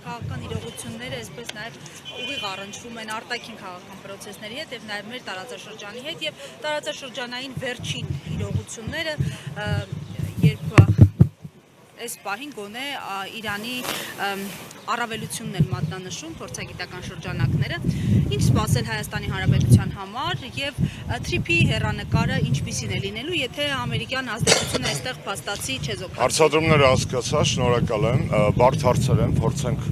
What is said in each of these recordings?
քաղաքական իրողությունները այսպես նաև ուղիղ առնչվում են արտաքին քաղաքական process-ների հետ եւ նաև մեր տարածաշրջանի հետ եւ տարածաշրջանային վերջին իրողությունները, երբ այս պահին գոնե Իրանի առավելությունն էլ մատնանշում փորձագիտական շրջանակները, ինչ սպասել Հայաստանի Հանրապետության համար եւ թրիփի հեռանկարը ինչպիսին է լինելու, եթե ամերիկյան ազդեցությունը այստեղ փաստացի չեզոքացվի։ Հարցադրումները հասկացա, շնորհակալ եմ, բարդ հարցեր են, փորձենք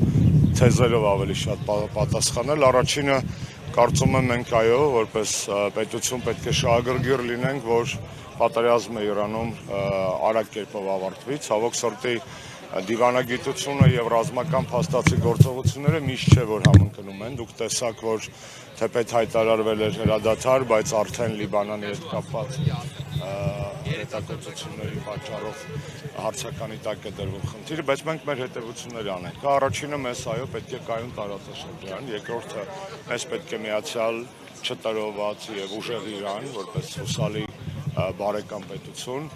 թեզերով ավելի շատ պատասխանել։ Առաջինը կարծում եմ մենք այո, որպես պետություն պետք է շահագրգիռ լինենք, որ պատերազմը Իրանում արագ կերպով ավարտվի, ցավոք սրտի դիվանագիտությունը եւ ռազմական փաստացի գործողությունները միշտ չէ որ համընկնում են, դուք տեսաք, որ թեպետ հայտարարվել էր հրադադար, բայց արդեն Լիբանանի հետ կապված հետաքրքրությունների պատճառով հարցականի տակ է դրվում խնդիրը, բայց մենք մեր հետևություններ անենք։ Առաջինը մեզ այո պետք է կայուն տարածաշրջան, երկրորդը մեզ պետք է միացյալ չտրոված եւ ուժեղ Իրան, որպես հուսալի բարեկամ պետություն։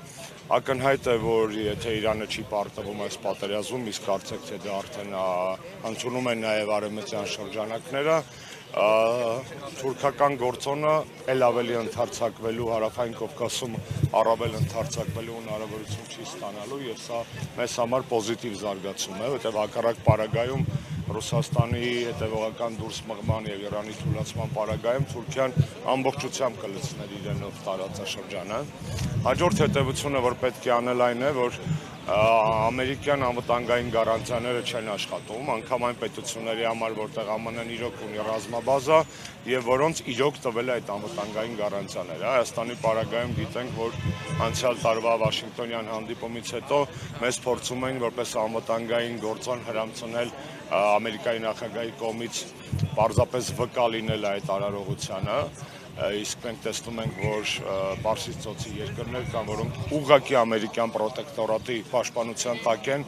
Ակնհայտ է, որ եթե Իրանը չի պարտվում այս պատերազմում, իսկ կարծեք թե դա արդեն ընդունում են նաև արևմտյան շրջանակները, թուրքական գործոնը էլ ավելի ընդարձակվելու, հարավային Կովկասում առավել ընդարձակվելու հնարավորություն չի ստանալու եւ սա մեզ համար պոզիտիվ զարգացում է, որտեղ հակառակ պարագայում Ռուսաստանի հետևողական դուրս մղման եւ Իրանի թուլացման պարագայում Թուրքիան ամբողջությամբ կլցներ իրենով տարածաշրջանը։ Հաջորդ հետևությունը, որ պետք է անել այն է, որ ամերիկյան անվտանգային գարանտիաները չեն աշխատում, անգամ այն պետությունների համար, որտեղ ԱՄՆ-ն իրոք ունի ռազմաբազա եւ որոնց իրոք տվել է այդ անվտանգային գարանտիաները։ Հայաստանի պարագայում գիտենք, որ անցյալ տարվա Վաշինգտոնյան հանդիպումից հետո մեզ փորձում էին որպես անվտանգային գործոն հրամցնել Ամերիկայի նախագահի կողմից պարզապես վկա լինել այդ արարողությանը, իսկ մենք տեսնում ենք, որ Պարսից ծոցի երկրներ կան, որոնք ուղղակի ամերիկյան պրոտեկտորատի պաշտպանության տակ են,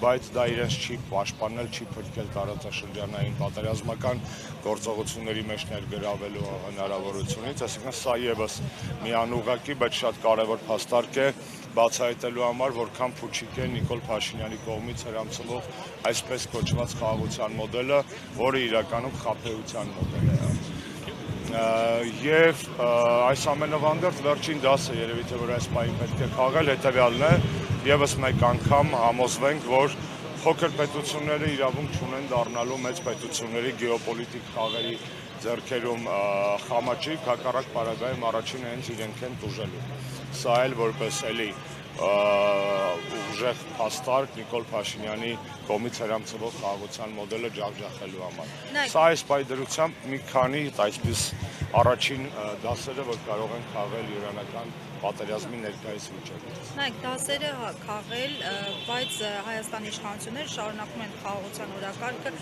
բայց դա իրենց չի պաշտպանել, չի փրկել տարածաշրջանային պատերազմական գործողությունների մեջ ներգրավելու հնարավորությունից, այսինքն սա եւս մի անուղղակի, բայց շատ կարևոր փաստարկ է բացահայտելու համար, որքան փուչիկ է Նիկոլ Փաշինյանի կողմից հրամցվող այսպես կոչված խաղաղության մոդելը, որը իրականում խաբեության մոդել է։ Եվ այս ամենով հանդերձ վերջին դասը երևի թե որ այս պահին պետք է քաղել հետևյալն է, եւս մեկ անգամ համոզվենք, որ փոքր պետությունները իրավունք չունեն դառնալու մեծ պետությունների գեոպոլիտիկ խաղերի ձեռքերում խամաճիկ, հակառակ պարագայում առաջինը հենց իրենք են տուժելու։ Սա էլ որպես էլի ուժեղ փաստարկ Նիկոլ Փաշինյանի կողմից հրամցվող խաղաղության մոդելը ջախջախելու համար։ Սա այս պայդրությամբ մի քանի այսպես առաջին դասերը, որ կարող են քաղել իրանական պատերազմի ներկայիս վիճակից։ Նայեք, դասերը քաղել, բայց Հայաստանի իշխանությունները շարունակում են խաղաղության օրակարգը,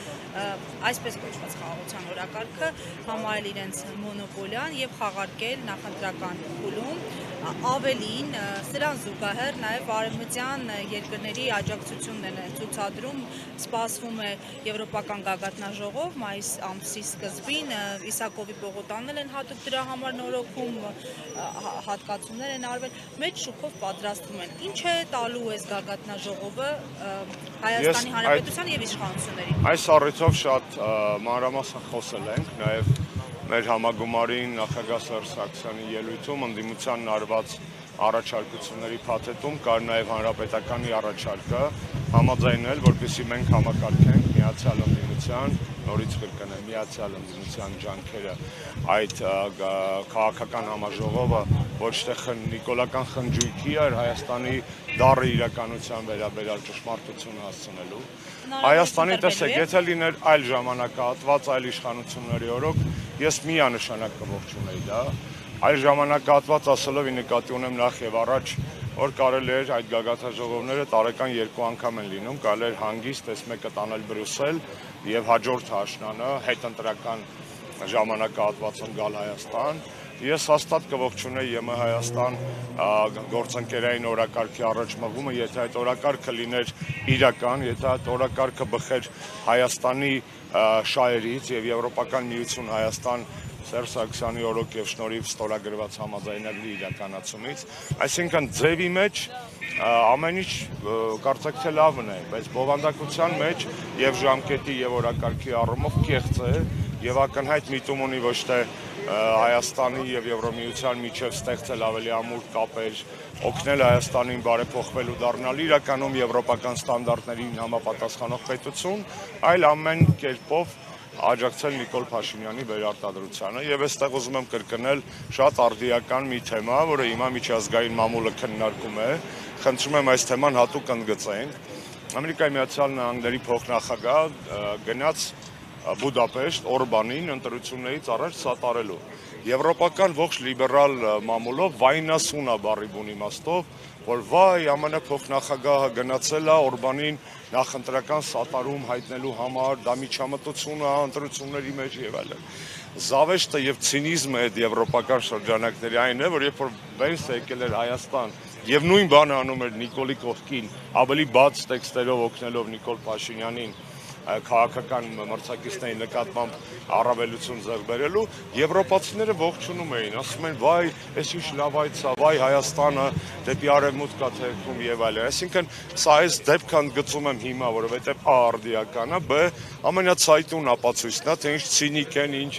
այսպես կոչված խաղաղության օրակարգը համարել իրենց մոնոպոլիան եւ խաղարկել նախընտրական փուլում, ավելին սրան զուգահեռ նաև արևմտյան երկրների աջակցությունն են ցուցադրում, սպասվում է եվրոպական գագաթնաժողով մայիս ամսի սկզբին, Իսակովի Պողոտանն են հատուկ դրա համար նորոգում, հատկացումներ են արվել, մեծ շուկով պատրաստվում են։ Ինչ է տալու այս գագաթնաժողովը Հայաստանի Հանրապետության եւ իշխանություններին։ Այս առիթով շատ մանրամասն խոսել ենք, նաև մեր համագումարին նախագահ Սերժ Սարգսյանի ելույթում ընդդիմությանն արված առաջարկությունների փաթեթում կար նաև հանրապետականի առաջարկը համաձայնել, որպեսզի մենք համակարգենք միացյալ ընդդիմության, նորից կրկնեմ, միացյալ ընդդիմության ջանքերը այդ քաղաքական համաժողովը ոչ թե նիկոլական խնջույքի էր Հայաստանի դառը իրականության վերաբերյալ ճշմարտություն հասցնելու։ Հայաստանի տեսեք, եթե լիներ այլ ժամանակահատված, այլ իշխանությունների օրոք, ես միանշանակ կողջունեի դա։ Այլ ժամանակահատված ասելով ի նկատի ունեմ նախ եւ առաջ, որ կարելի էր այդ գագաթնաժողովները տարեկան 2 անգամ են լինում, կարելի էր հանգիստ այս մեկը տանել Բրյուսել եւ հաջորդ աշնանը հետընտրական ժամանակահատվածում գալ Հայաստան։ Ես հաստատ կողջունեի ԵՄ Հայաստան գործընկերային օրակարգի առաջ մղումը, եթե այդ օրակարգը լիներ իրական, եթե այդ օրակարգը բխեր Հայաստանի շահերից եւ Եվրոպական միություն Հայաստան Սերժ Սարգսյանի օրոք եւ շնորհիվ ստորագրված համաձայնագրի իրականացումից, այսինքն ձևի մեջ ամեն ինչ կարծեք թե լավն է, բայց բովանդակության մեջ եւ ժամկետի եւ օրակարգի առումով կեղծ է եւ ակնհայտ միտում ունի ոչ թե Հայաստանի եւ Եվրոմիության միջև ստեղծել ավելի ամուր կապեր, օգնել Հայաստանին բարեփոխվելու դառնալ իրականում եվրոպական ստանդարտներին համապատասխանող պետություն, այլ ամեն կերպով աջակցել Նիկոլ Փաշինյանի վերարտադրությանը եւ այստեղ ուզում եմ կրկնել շատ արդիական մի թեմա, որը հիմա միջազգային մամուլը քննարկում է, խնդրում եմ այս թեման հատուկ ընդգծենք։ Ամերիկայի Միացյալ Նահանգների փոխնախագահ գնաց Բուդապեշտ Օրբանին ընտրություններից առաջ սատարելու։ Եվրոպական ողջ լիբերալ մամուլով վայնասուն է բառի բուն իմաստով, որ վայ ԱՄՆ փոխնախագահը գնացել է Օրբանին նախընտրական սատարում հայտնելու համար, դա միջամտություն է ընտրությունների մեջ եւ այլն։ Զավեշտը եւ ցինիզմը այդ եվրոպական շրջանակների այն է, որ երբ որ Վենսը եկել էր Հայաստան եւ նույն բանը անում էր Նիկոլի կողքին, ավելի բաց տեքստերով օգնելով Նիկոլ Փաշինյանին քաղաքական մրցակիցների նկատմամբ առավելություն ձեռք բերելու, եվրոպացիները ողջունում էին, ասում են վայ, այս ինչ լավ այց է, վայ Հայաստանը դեպի արևմուտք է թերքում եւ այլն։ Այսինքն սա այս դեպքը ընդգծում եմ հիմա, որովհետեւ A արդիական է, B ամենացայտուն ապացույցն է, թե ինչ ցինիկ են, ինչ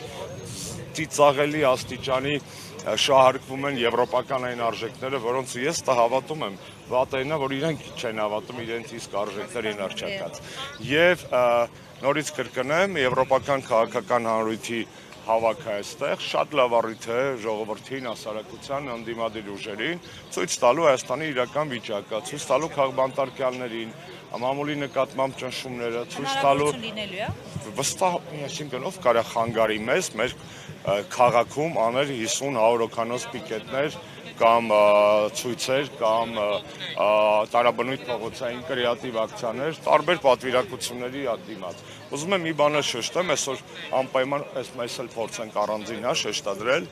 ծիծաղելի աստիճանի շահարկվում են եվրոպական այն արժեքները, որոնց ես հավատում եմ, վատենն է, որ իրենք չեն հավատում իրենց իսկ արժեքներին արժակած։ Եվ նորից կրկնեմ, եվրոպական քաղաքական հանրույթի հավաքը այստեղ շատ լավ առիթ է ժողովրդին, հասարակության, ընդդիմադիր ուժերին ցույց տալու Հայաստանի իրական վիճակը, ցույց տալու քաղբանտարկյալներին, մամուլի նկատմամբ ճնշումները, ցույց տալու վստահ, այսինքն ով կարա խանգարի մեզ, մեր քաղաքում անել 50-100 հոգանոց պիկետներ կամ ցույցեր կամ տարաբնույթ փողոցային կրեատիվ ակցիաներ, տարբեր պատվիրակությունների դիմաց։ Ուզում եմ մի բանը շեշտեմ, այսօր անպայման մեզ էլ փորձենք առանձին շեշտադրել,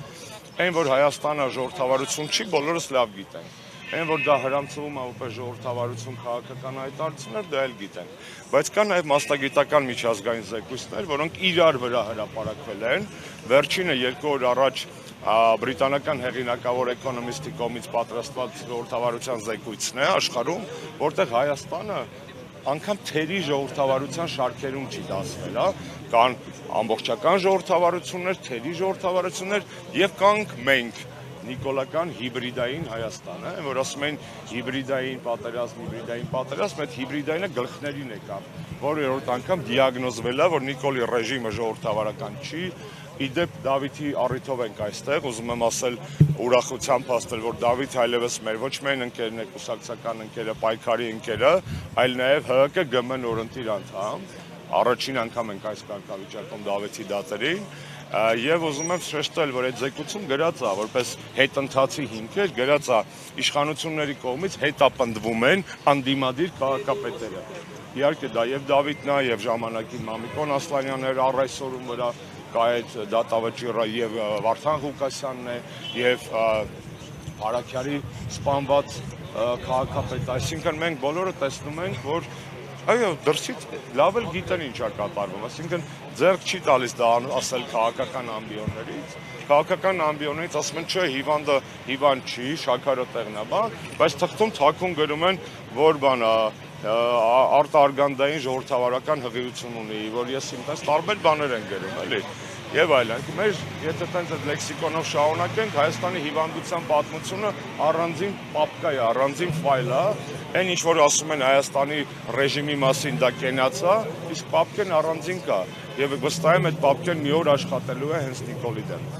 այն որ Հայաստանը ժողովրդավարություն չի, բոլորս լավ գիտենք։ Այն որ դա հրամցվում է որպես ժողովրդավարություն քաղաքական հայտարարություններ, դա էլ գիտենք։ Բայց կան նաև մասնագիտական միջազգային զեկույցներ, որոնք իրար վրա հրապարակվել են։ Վերջինը 2 օր առաջ բրիտանական հեղինակավոր էկոնոմիստի կողմից պատրաստված ժողովրդավարության զեկույցն է աշխարհում, որտեղ Հայաստանը անգամ թերի ժողովրդավարության շարքերում չի դասվել, կան ամբողջական ժողովրդավարություններ, թերի ժողովրդավարություններ եւ կանք մենք նիկոլական հիբրիդային Հայաստանը, որ ասում են հիբրիդային պատերազմ, այդ հիբրիդայինը գլխներին եկավ, որերորդ անգամ դիագնոզվել է, որ Նիկոլի ռեժիմը ժողովրդավարական չի, իդեպ Դավիթի առիթով ենք այստեղ, ուզում եմ ասել ուրախությամբ ասել, որ Դավիթ այլևս մեր ոչ միայն ընկերն է, կուսակցական ընկերը, պայքարի ընկերը, այլ նաև ՀՀԿ ԳՄ նորընտիր անդամ, առաջին անգամ ենք այս կարգավիճակում Դավիթի դատերին, եւ ուզում եմ շեշտել, որ այդ զեկույցում գրած է, որպես հետընթացի հիմքեր գրած է իշխանությունների կողմից հետապնդվում են անդիմադիր քաղաքապետերը։ Իհարկե դա եւ Դավիթն է, եւ ժամանակին Մամիկոն Ասլանյանն էր առ այսօրում վրա կա այդ դատավճիռը եւ Վարդան Ղուկասյանն է եւ Փարաքյալի սպանված քաղաքապետը, այսինքն մենք բոլորը տեսնում ենք, որ այո, դրսից լավ էլ գիտեն ինչ է կատարվում, այսինքն ձեռք չի տալիս դա ասել քաղաքական ամբիոններից, քաղաքական ամբիոններից ասում են, չէ, հիվանդը հիվանդ չի, շաքարը տեղն է, բայց թղթում թաքուն գրում են, որ բանա արտարգանդային ժողովրդավարական հղիություն ունի, որ ես իմ տես տարբեր բաներ են գրում, էլի, եւ այլն։ Մեր եթե տենց այդ լեքսիկոնով շարունակենք, Հայաստանի հիվանդության պատմությունը առանձին պապկա է, առանձին ֆայլ է, այն ինչ որ ասում են Հայաստանի ռեժիմի մասին դա կենաց է, իսկ պապկեն առանձին կա, եւ վստահ եմ այդ պապկեն մի օր աշխատելու է հենց Նիկոլի դեմ։